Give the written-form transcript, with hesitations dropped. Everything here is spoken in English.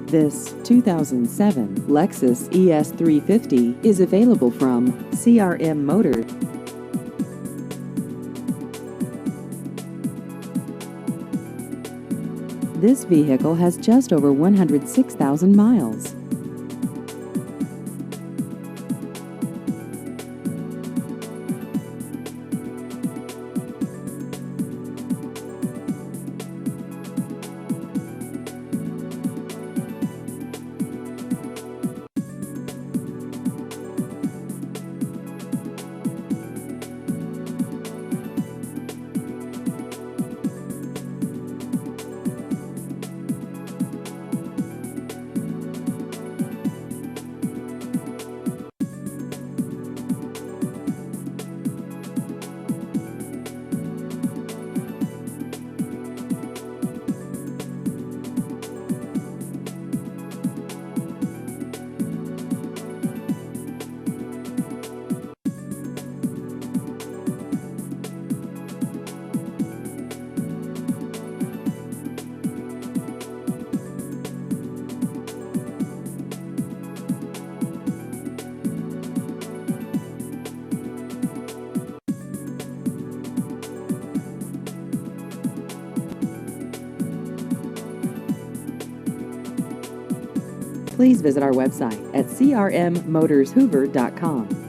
This 2007 Lexus ES350 is available from CRM Motor. This vehicle has just over 106,000 miles. Please visit our website at crmmotorshoover.com.